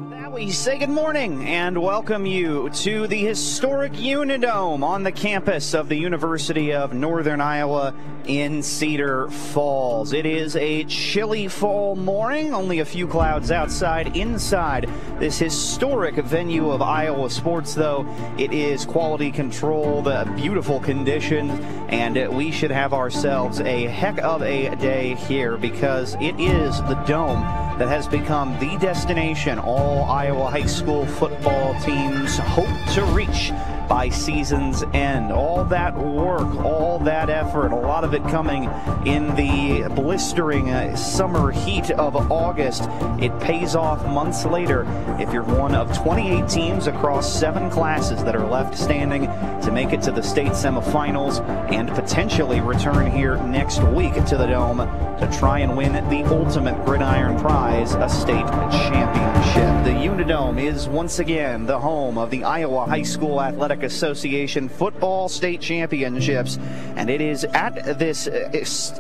Now we say good morning and welcome you to the historic Unidome on the campus of the University of Northern Iowa in Cedar Falls. It is a chilly fall morning, only a few clouds outside. Inside this historic venue of Iowa sports, though, it is quality controlled, beautiful conditions, and we should have ourselves a heck of a day here because it is the Dome that has become the destination all Iowa high school football teams hope to reach by season's end. All that work, all that effort, a lot of it coming in the blistering summer heat of August. It pays off months later if you're one of 28 teams across 7 classes that are left standing to make it to the state semifinals and potentially return here next week to the Dome to try and win the ultimate gridiron prize, a state championship. The Unidome is once again the home of the Iowa High School Athletic Association Football State Championships, and it is at this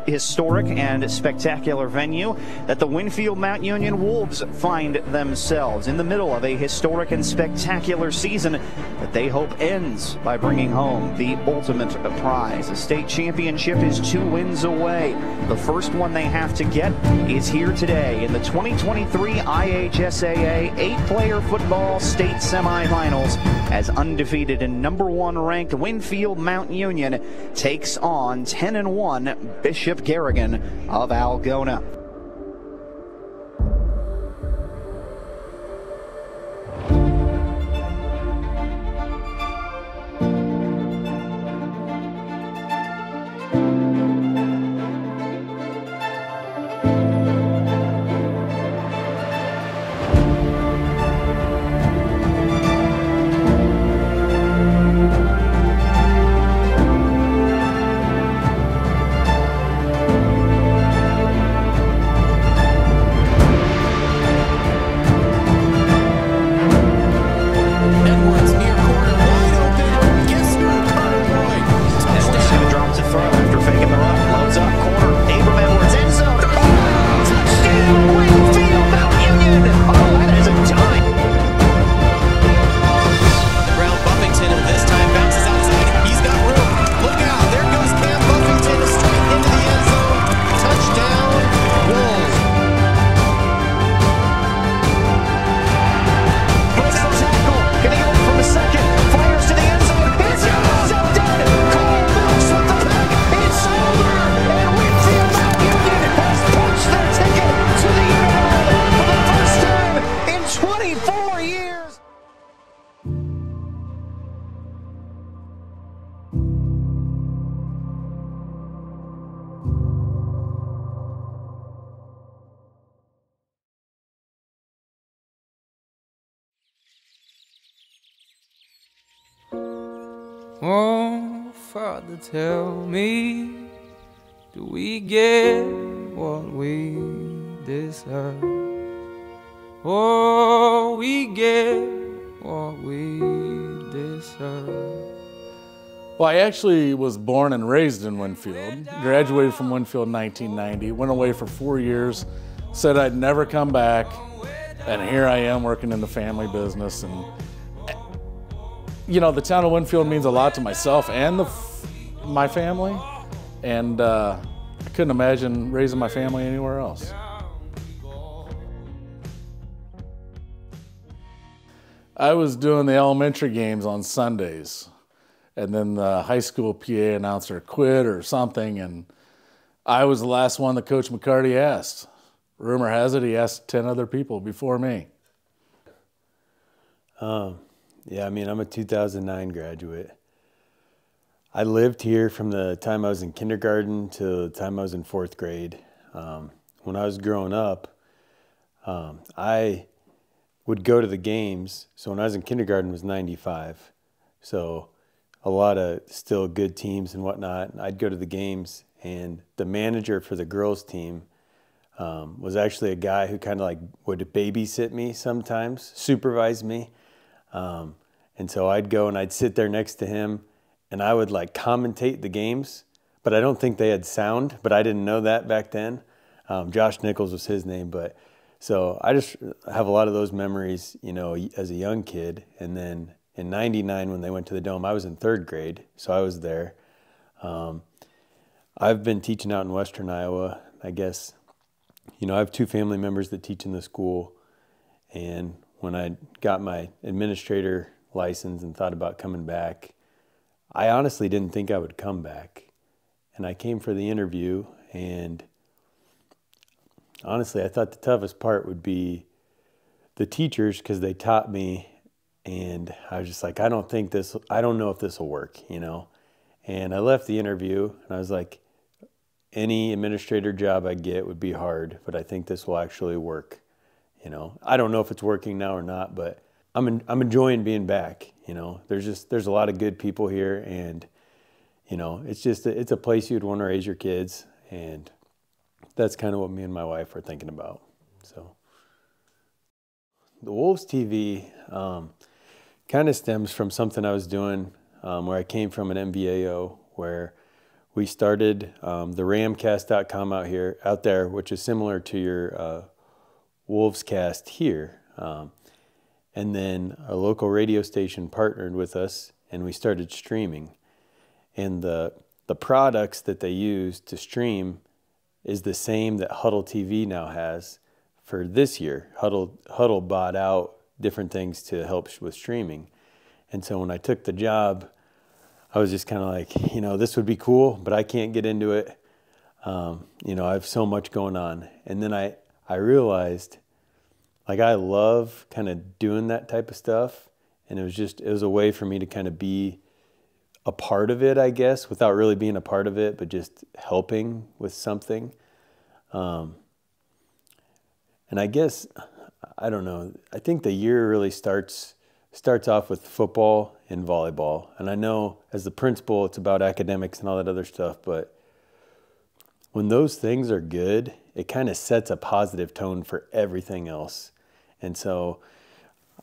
historic and spectacular venue that the Winfield Mount Union Wolves find themselves in the middle of a historic and spectacular season that they hope ends by bringing home the ultimate prize. The state championship is 2 wins away. The first one they have to get is here today in the 2023 IHSAA 8-player football state semifinals as undefeated and #1 ranked Winfield Mount Union takes on 10-1 Bishop Garrigan of Algona. Oh, Father, tell me, do we get what we deserve? Oh, we get what we deserve. Well, I actually was born and raised in Winfield, graduated from Winfield in 1990, went away for 4 years, said I'd never come back, and here I am working in the family business. And you know, the town of Winfield means a lot to myself and my family, and I couldn't imagine raising my family anywhere else. I was doing the elementary games on Sundays, and then the high school PA announcer quit or something, and I was the last one that Coach McCarty asked. Rumor has it he asked 10 other people before me. Yeah, I mean, I'm a 2009 graduate. I lived here from the time I was in kindergarten to the time I was in 4th grade. When I was growing up, I would go to the games. So when I was in kindergarten, it was 95. So a lot of still good teams and whatnot. I'd go to the games, and the manager for the girls team was actually a guy who kind of like would babysit me sometimes, supervise me. And so I'd go and I'd sit there next to him, and I would like commentate the games, but I don't think they had sound, but I didn't know that back then. Josh Nichols was his name, but So I just have a lot of those memories, you know, as a young kid. And then in '99, when they went to the Dome, I was in 3rd grade, so I was there. I've been teaching out in Western Iowa. I guess, you know, I have 2 family members that teach in the school. And when I got my administrator license and thought about coming back, I honestly didn't think I would come back. And I came for the interview, and honestly, I thought the toughest part would be the teachers, because they taught me, and I was just like, I don't know if this will work, you know. And I left the interview, and I was like, any administrator job I get would be hard, but I think this will actually work. You know, I don't know if it's working now or not, but I'm enjoying being back. You know, there's a lot of good people here, and you know, it's a place you'd want to raise your kids, and that's kind of what me and my wife are thinking about. So the Wolves TV kind of stems from something I was doing where I came from an MVAO, where we started the ramcast.com out there, which is similar to your Wolves cast here. And then a local radio station partnered with us, and we started streaming. And the products that they use to stream is the same that Huddle TV now has for this year. Huddle bought out different things to help with streaming. And so when I took the job, I was just kind of like, you know, this would be cool, but I can't get into it. You know, I have so much going on. And then I realized, like, I love kind of doing that type of stuff. And it was a way for me to kind of be a part of it, I guess, without really being a part of it, but just helping with something. And I guess, I don't know, I think the year really starts off with football and volleyball. And I know as the principal, it's about academics and all that other stuff, but when those things are good, it kind of sets a positive tone for everything else. And so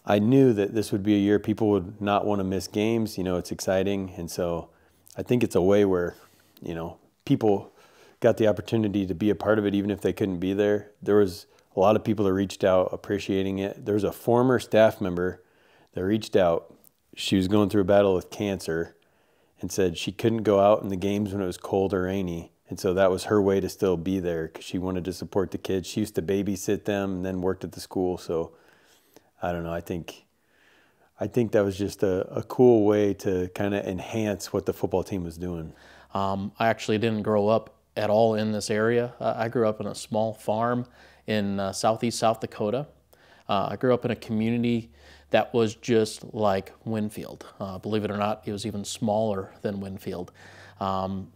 I knew that this would be a year people would not want to miss games. You know, it's exciting. And so I think it's a way where, you know, people got the opportunity to be a part of it, even if they couldn't be there. There was a lot of people that reached out appreciating it. There was a former staff member that reached out. She was going through a battle with cancer and said she couldn't go out in the games when it was cold or rainy. And so that was her way to still be there, because she wanted to support the kids. She used to babysit them and then worked at the school. So I don't know, I think that was just a cool way to kind of enhance what the football team was doing. I actually didn't grow up at all in this area. I grew up in a small farm in southeast South Dakota. I grew up in a community that was just like Winfield. Believe it or not, it was even smaller than Winfield.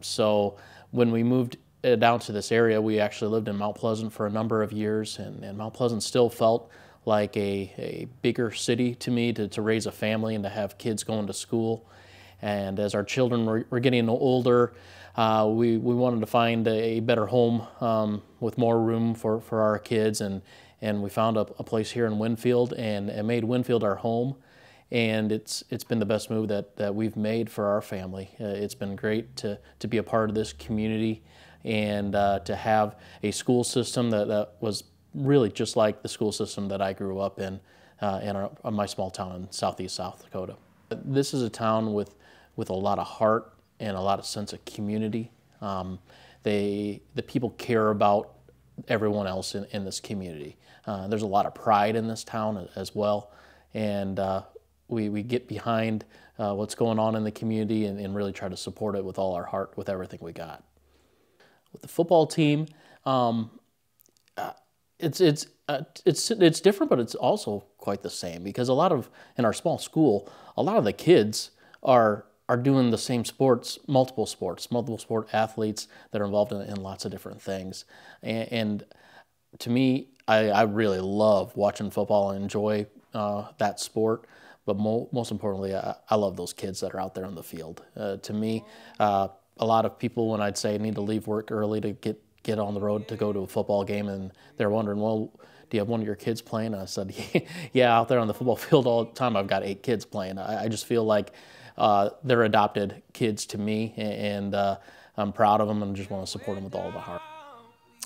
So when we moved down to this area, we actually lived in Mount Pleasant for a number of years, and Mount Pleasant still felt like a bigger city to me, to raise a family and to have kids going to school. And as our children were getting older, we wanted to find a better home with more room for our kids, and we found a place here in Winfield, and made Winfield our home. And it's been the best move that we've made for our family. It's been great to be a part of this community, and to have a school system that was really just like the school system that I grew up in my small town in southeast South Dakota. This is a town with a lot of heart and a lot of sense of community. The people care about everyone else in this community. There's a lot of pride in this town as well, and we get behind what's going on in the community and really try to support it with all our heart, with everything we got. With the football team, it's different, but it's also quite the same, because in our small school, a lot of the kids are doing the same sports, multiple sport athletes that are involved in lots of different things. And to me, I really love watching football and enjoy that sport. But most importantly, I love those kids that are out there on the field. To me, a lot of people, when I'd say need to leave work early to get on the road to go to a football game, and they're wondering, well, do you have one of your kids playing? And I said, yeah, out there on the football field all the time, I've got 8 kids playing. I just feel like they're adopted kids to me, and I'm proud of them and just want to support them with all of my heart.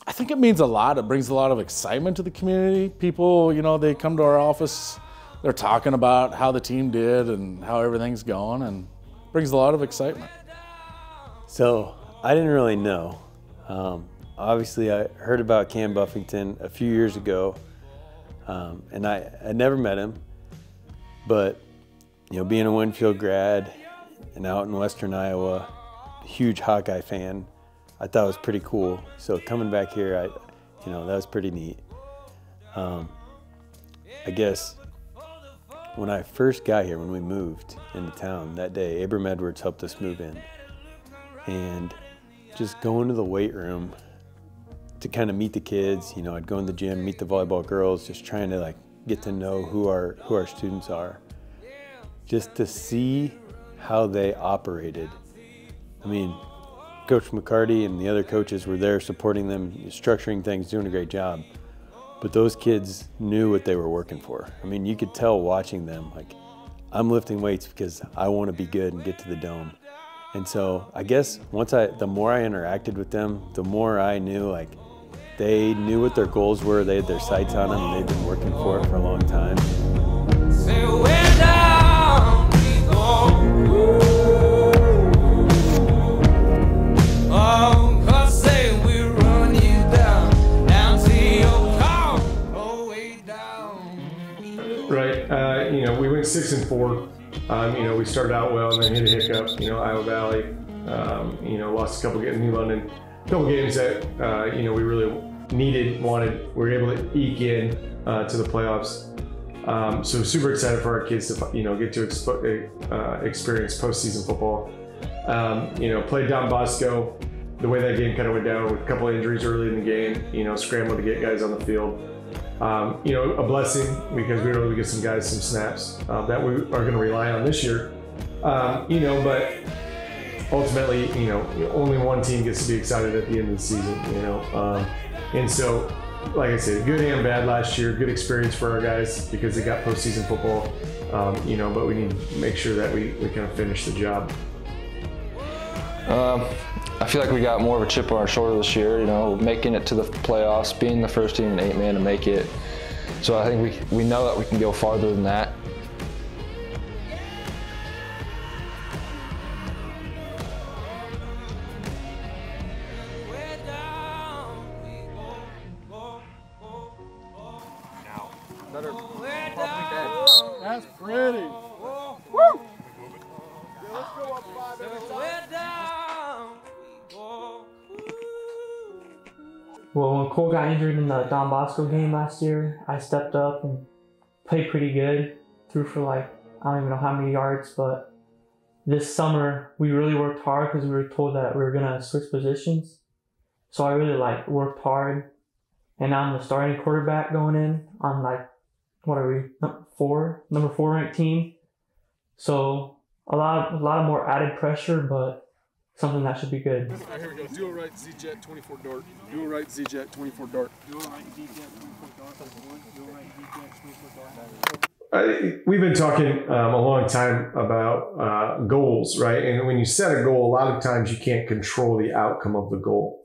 I think it means a lot. It brings a lot of excitement to the community. People, you know, they come to our office, they're talking about how the team did and how everything's going, and it brings a lot of excitement. So I didn't really know. Obviously, I heard about Cam Buffington a few years ago, and I never met him. But you know, being a Winfield grad and out in Western Iowa, huge Hawkeye fan, I thought it was pretty cool. So coming back here, you know, that was pretty neat. I guess when I first got here, when we moved into town that day, Abram Edwards helped us move in, and just going to the weight room to kind of meet the kids. You know, I'd go in the gym, meet the volleyball girls, just trying to like get to know who our students are. Just to see how they operated. I mean, Coach McCarty and the other coaches were there supporting them, structuring things, doing a great job. But those kids knew what they were working for. I mean, you could tell watching them, like, I'm lifting weights because I want to be good and get to the dome. And so I guess the more I interacted with them, the more I knew, like, they knew what their goals were, they had their sights on them, and they'd been working for it for a long time. Right, you know, we went 6-4. You know, we started out well and then hit a hiccup. You know, Iowa Valley. You know, lost a couple games, New London, a couple games that you know, we really wanted. We were able to eke in to the playoffs. So super excited for our kids to, you know, get to experience postseason football. You know, played Don Bosco. The way that game kind of went down with a couple of injuries early in the game, you know, scrambled to get guys on the field. You know, a blessing because we were able to get some guys some snaps that we are going to rely on this year. You know, but ultimately, you know, only one team gets to be excited at the end of the season, you know. And so, like I said, good and bad last year, good experience for our guys because they got postseason football, you know, but we need to make sure that we kind of finish the job. I feel like we got more of a chip on our shoulder this year, you know, making it to the playoffs, being the first team in 8-man to make it. So I think we know that we can go farther than that. That's pretty. Woo! Yeah, let's go up 5 every time. Well, when Cole got injured in the Don Bosco game last year, I stepped up and played pretty good. Threw for like, I don't even know how many yards, but this summer we really worked hard because we were told that we were gonna switch positions. So I really like worked hard, and now I'm the starting quarterback going in on like, what are we, number 4 ranked team. So a lot more added pressure, but something that should be good. All right, here we go. Dual right Z-Jet 24 dart. Dual right Z-Jet 24 dart. Dual right Z-Jet 24 dart. Dual right Z-Jet 24 dart. We've been talking a long time about goals, right? And when you set a goal, a lot of times you can't control the outcome of the goal,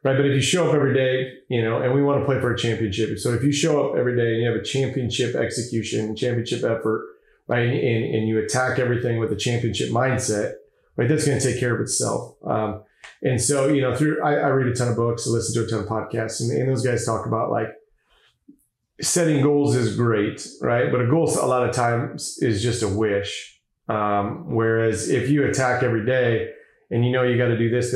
right? But if you show up every day, you know, and we want to play for a championship. So if you show up every day and you have a championship execution, championship effort, right? And you attack everything with a championship mindset, right? That's going to take care of itself. And so, you know, I read a ton of books, I listen to a ton of podcasts, and those guys talk about like setting goals is great, right? But a goal a lot of times is just a wish. Whereas if you attack every day and you know you got to do this,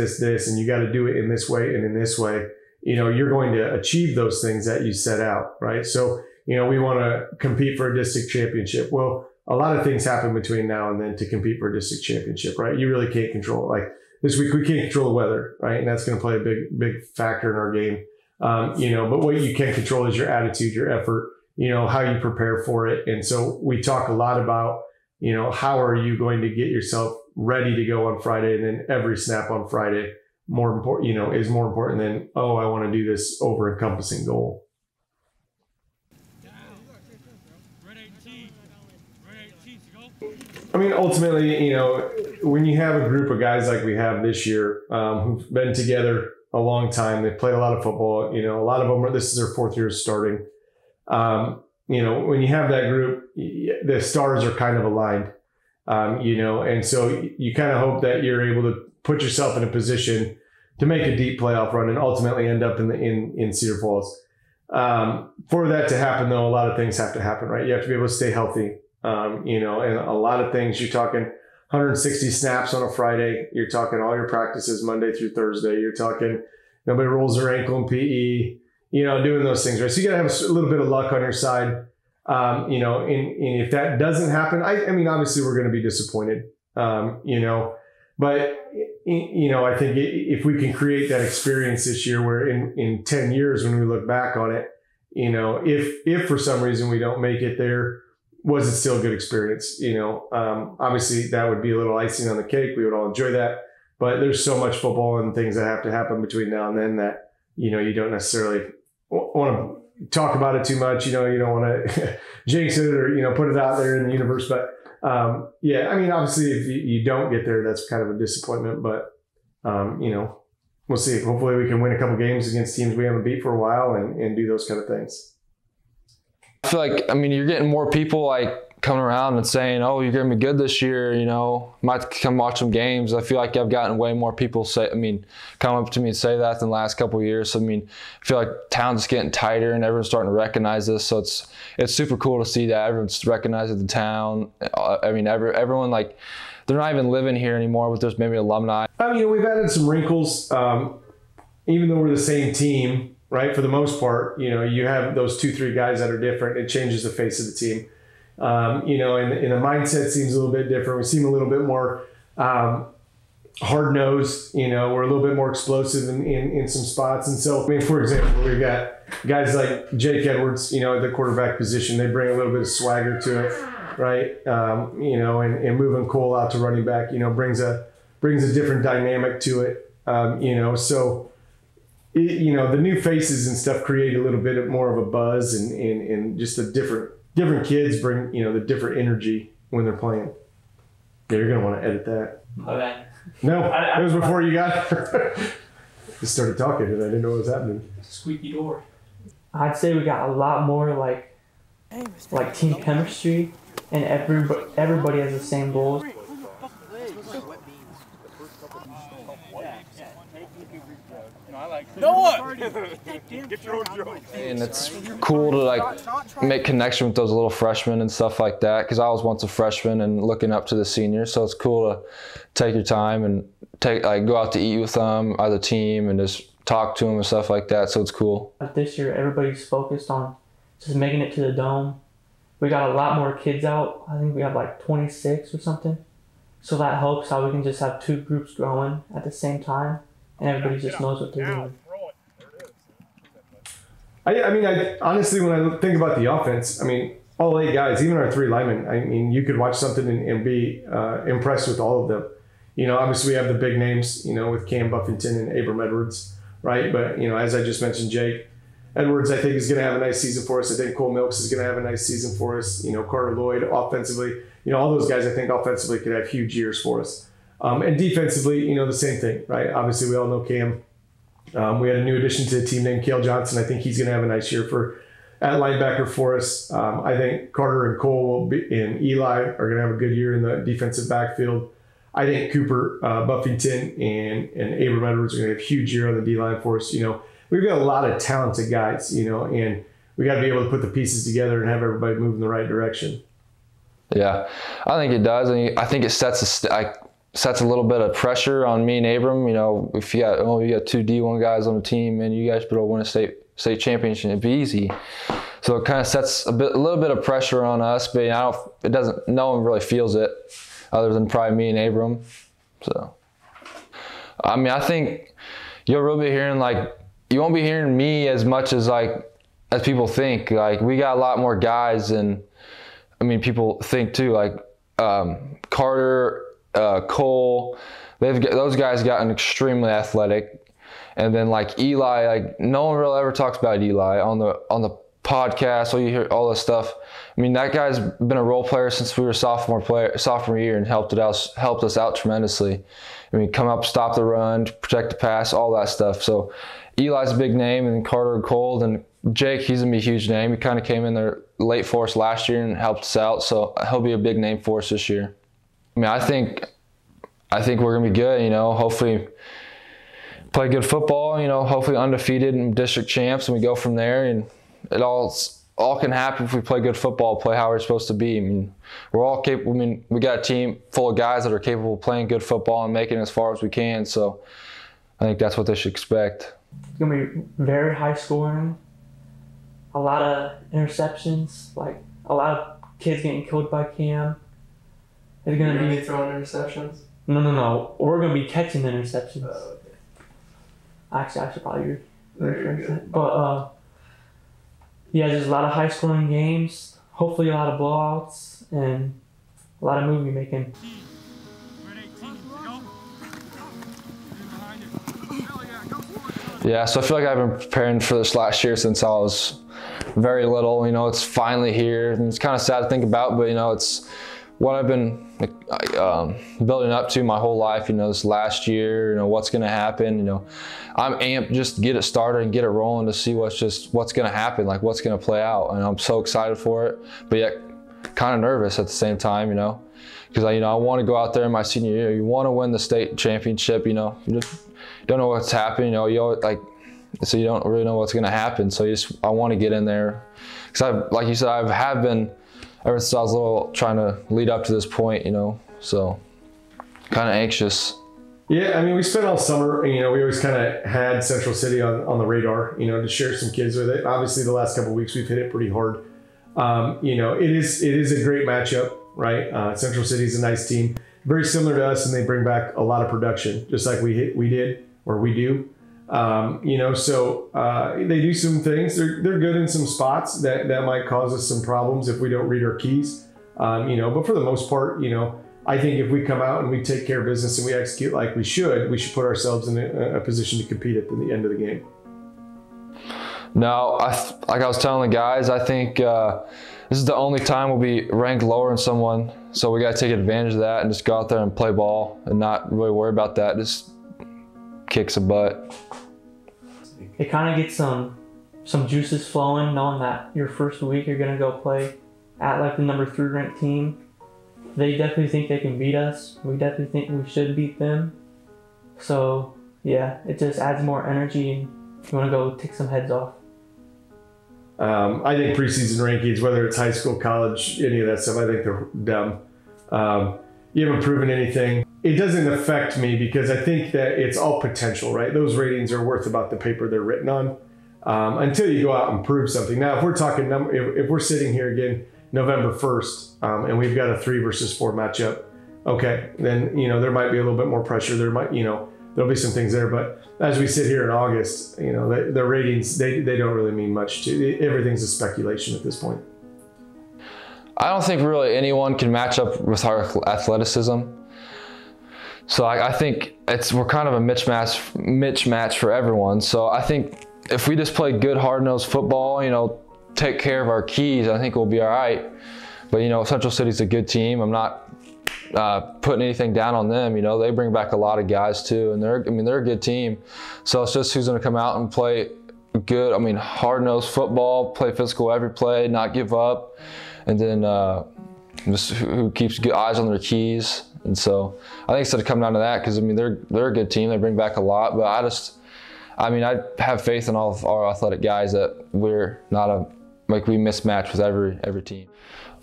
and you got to do it in this way and in this way, you know, you're going to achieve those things that you set out, right? So, you know, we want to compete for a district championship. Well, a lot of things happen between now and then to compete for a district championship, right? You really can't control it. Like this week, we can't control the weather, right? And that's going to play a big factor in our game. You know, but what you can control is your attitude, your effort, you know, how you prepare for it. And so we talk a lot about, you know, how are you going to get yourself ready to go on Friday, and then every snap on Friday more important, you know, is more important than, oh, I want to do this over encompassing goal. I mean, ultimately, you know, when you have a group of guys like we have this year, who've been together, a long time. They've played a lot of football. You know, a lot of them this is their 4th year starting. You know, when you have that group, the stars are kind of aligned. You know, and so you kind of hope that you're able to put yourself in a position to make a deep playoff run and ultimately end up in Cedar Falls. For that to happen, though, a lot of things have to happen, right? You have to be able to stay healthy, you know, and a lot of things. You're talking 160 snaps on a Friday. You're talking all your practices Monday through Thursday. You're talking nobody rolls their ankle in PE, you know, doing those things, right? So you got to have a little bit of luck on your side. You know, and if that doesn't happen, I mean, obviously we're going to be disappointed, you know, but, you know, I think if we can create that experience this year where in 10 years, when we look back on it, you know, if for some reason we don't make it there, was it still a good experience? You know, obviously that would be a little icing on the cake. We would all enjoy that, but there's so much football and things that have to happen between now and then that, you know, you don't necessarily want to talk about it too much. You know, you don't want to jinx it or, you know, put it out there in the universe. But yeah, I mean, obviously if you don't get there, that's kind of a disappointment, but you know, we'll see. Hopefully we can win a couple games against teams we haven't beat for a while and do those kind of things. I feel like, I mean, you're getting more people like coming around and saying, oh, you're going to be good this year, you know, might come watch some games. I feel like I've gotten way more people come up to me and say that than the last couple of years. So, I mean, I feel like town's getting tighter and everyone's starting to recognize this. So it's super cool to see that everyone's recognizing the town. I mean, everyone, like, they're not even living here anymore, but there's maybe alumni. I mean, we've added some wrinkles, even though we're the same team, right? For the most part, you know, you have those 2-3 guys that are different. It changes the face of the team. You know, and the mindset seems a little bit different. We seem a little bit more hard-nosed. You know, we're a little bit more explosive in some spots. And so, I mean, for example, we've got guys like Jake Edwards, you know, at the quarterback position. They bring a little bit of swagger to it, right? You know, and moving Cole out to running back, you know, brings a different dynamic to it. You know, so, you know, the new faces and stuff create a little bit more of a buzz and just a different kids bring, you know, the different energy when they're playing. Yeah, you're going to want to edit that. Okay. No, it was before you got here. Just started talking and I didn't know what was happening. Squeaky door. I'd say we got a lot more like team chemistry and everybody has the same goals. And it's cool to like make connection with those little freshmen and stuff like that, because I was once a freshman and looking up to the seniors. So it's cool to take your time and go out to eat with them as a team and just talk to them and stuff like that. So it's cool. This year, everybody's focused on just making it to the dome. We got a lot more kids out. I think we have like 26 or something. So that helps how we can just have 2 groups growing at the same time. And everybody just knows what they're doing. I mean, honestly, when I think about the offense, I mean, all 8 guys, even our 3 linemen, I mean, you could watch something and be impressed with all of them. You know, obviously we have the big names, you know, with Cam Buffington and Abram Edwards, right? But, you know, as I just mentioned, Jake Edwards, I think, is going to have a nice season for us. I think Cole Milks is going to have a nice season for us. You know, Carter Lloyd offensively, you know, all those guys I think offensively could have huge years for us. And defensively, you know, the same thing, right? Obviously, we all know Cam. We had a new addition to the team named Cale Johnson. I think he's going to have a nice year at linebacker for us. I think Carter and Cole and Eli are going to have a good year in the defensive backfield. I think Cooper, Buffington, and Abram Edwards are going to have a huge year on the D-line for us. You know, we've got a lot of talented guys, you know, and we got to be able to put the pieces together and have everybody move in the right direction. Yeah, I think it does. I think it sets a little bit of pressure on me and Abram. You know, if you got 2 D1 guys on the team and you guys better win a state championship, it'd be easy. So it kind of sets a little bit of pressure on us, but no one really feels it other than probably me and Abram. So, I mean, I think you'll really be hearing, you won't be hearing me as much as people think. Like, we got a lot more guys, and I mean, people think too, Carter, Cole, those guys gotten extremely athletic. And then Eli, no one really ever talks about Eli on the podcasts, or you hear all this stuff. I mean, that guy's been a role player since we were sophomore year and helped us out tremendously. I mean, come up, stop the run, protect the pass, all that stuff. So Eli's a big name, and Carter and Cole, and Jake, he's gonna be a huge name. He kind of came in there late for us last year and helped us out, so he'll be a big name for us this year. I mean, I think we're gonna be good. You know, hopefully play good football. You know, hopefully undefeated and district champs, and we go from there. And it all can happen if we play good football, play how we're supposed to be. I mean, we're all capable. I mean, we got a team full of guys that are capable of playing good football and making it as far as we can. So I think that's what they should expect. It's gonna be very high scoring. A lot of interceptions, like a lot of kids getting killed by Cam. It's gonna be throwing interceptions. No. We're gonna be catching the interceptions. Oh, okay. Actually, I should probably rephrase that. But yeah, there's a lot of high scoring games. Hopefully, a lot of blowouts and a lot of movie making. Yeah, so I feel like I've been preparing for this last year since I was very little. You know, it's finally here, and it's kind of sad to think about, but you know, it's what I've been building up to my whole life. You know, this last year, you know, what's going to happen. You know, I'm amped just to get it started and get it rolling to see what's going to happen, like what's going to play out, and I'm so excited for it, but yet kind of nervous at the same time. You know, because I want to go out there in my senior year. You want to win the state championship. You know, you just don't know what's happening. You know, so you don't really know what's going to happen. So I want to get in there, because like you said, I have been ever since I was little trying to lead up to this point. You know, so kind of anxious. Yeah, I mean, we spent all summer, you know, we always kind of had Central City on the radar, you know, to share some kids with it. Obviously, the last couple of weeks we've hit it pretty hard. You know, it is a great matchup, right? Central City is a nice team, very similar to us, and they bring back a lot of production, just like we do. You know, so they do some things. They're good in some spots that might cause us some problems if we don't read our keys. You know, but for the most part, you know, I think if we come out and we take care of business and we execute like we should put ourselves in a position to compete at the end of the game. No, like I was telling the guys, I think this is the only time we'll be ranked lower than someone. So we got to take advantage of that and just go out there and play ball and not really worry about that. Just kick some butt. It kind of gets some juices flowing, knowing that your first week you're gonna go play at like the number 3 ranked team. They definitely think they can beat us. We definitely think we should beat them. So yeah, it just adds more energy, and you want to go take some heads off. I think preseason rankings, whether it's high school, college, any of that stuff, I think they're dumb. You haven't proven anything. It doesn't affect me because I think that it's all potential, right? Those ratings are worth about the paper they're written on until you go out and prove something. Now, if we're talking, if we're sitting here again November 1st and we've got a 3 versus 4 matchup, okay, then, you know, there might be a little bit more pressure. There might, you know, there'll be some things there. But as we sit here in August, you know, the ratings, they don't really mean much to everything's a speculation at this point. I don't think really anyone can match up with our athleticism. So I think we're kind of a mismatch for everyone. So I think if we just play good, hard-nosed football, you know, take care of our keys, I think we'll be all right. But, you know, Central City's a good team. I'm not putting anything down on them. You know, they bring back a lot of guys too, and they're a good team. So it's just who's going to come out and play good, hard-nosed football, play physical every play, not give up, and then just who keeps good eyes on their keys. And so I think it's going to come down to that, because they're a good team. They bring back a lot, but I have faith in all of our athletic guys that we're not we mismatch with every team.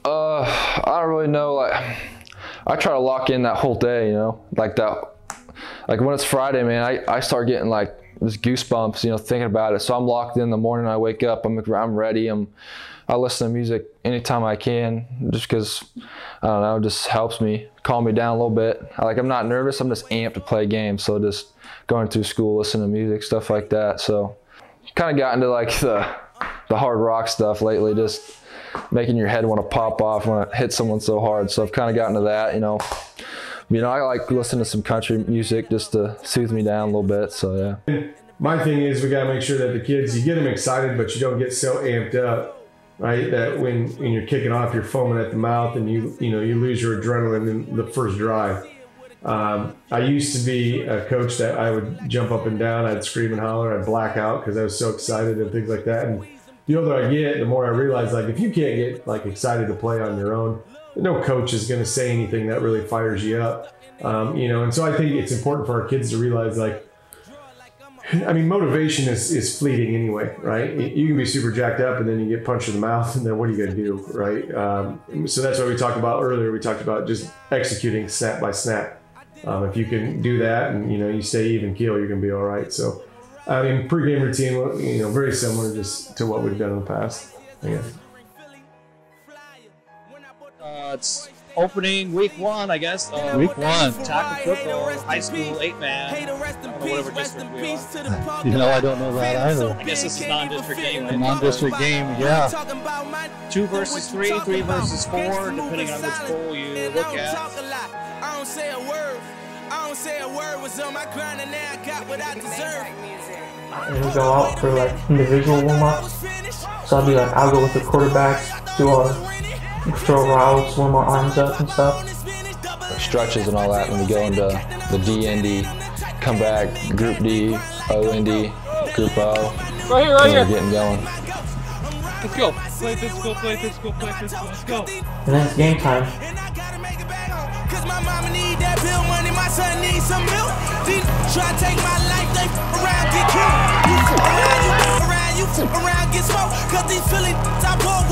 I don't really know. I try to lock in that whole day, you know, like when it's Friday, man, I start getting like just goosebumps, you know, thinking about it. So I'm locked in the morning. I wake up, I'm ready. I listen to music anytime I can, just because, I don't know, it just helps me calm me down a little bit. I'm not nervous. I'm just amped to play games. So just going through school, listening to music, stuff like that. So kind of got into like the hard rock stuff lately, just making your head want to pop off when it hits someone so hard. So I've kind of gotten to that, you know. I like listening to some country music just to soothe me down a little bit. So yeah. My thing is, we got to make sure that the kids, you get them excited, but you don't get so amped up right? That when you're kicking off, you're foaming at the mouth, and you lose your adrenaline in the first drive. I used to be a coach that I would jump up and down, I'd scream and holler, I'd black out because I was so excited and things like that. And the older I get, the more I realize, like, if you can't get like excited to play on your own, no coach is going to say anything that really fires you up. And so I think it's important for our kids to realize, like, I mean, motivation is fleeting anyway, right? You can be super jacked up and then you get punched in the mouth, and then what are you going to do, right? So that's what we talked about earlier. We talked about just executing snap by snap. If you can do that and, you stay even keel, you're going to be all right. So, I mean, pregame routine, very similar just to what we've done in the past, I guess. It's opening week 1, I guess. Week 1. Tackle football, high school 8-man, whatever district we are. I don't know that either. I guess this is non-district anyway. A non-district game, yeah. 2 versus 3, 3 versus 4, depending on which poll you look at. I don't say a word, was on my grind, and now I got what I deserve. And we go out for like individual warm-ups. So I'll go with the quarterbacks, do our throw routes, warm our arms up and stuff. Stretches and all that when we go into the D-ND, come back, Group D, O-ND, Group O. Right here. Getting going. Let's go. Play physical, let's go. And then it's game time. Cause my mama need that bill money, my son needs some milk. These try to take my life, they around, get killed. You around, get smoked. Cause these Philly top ball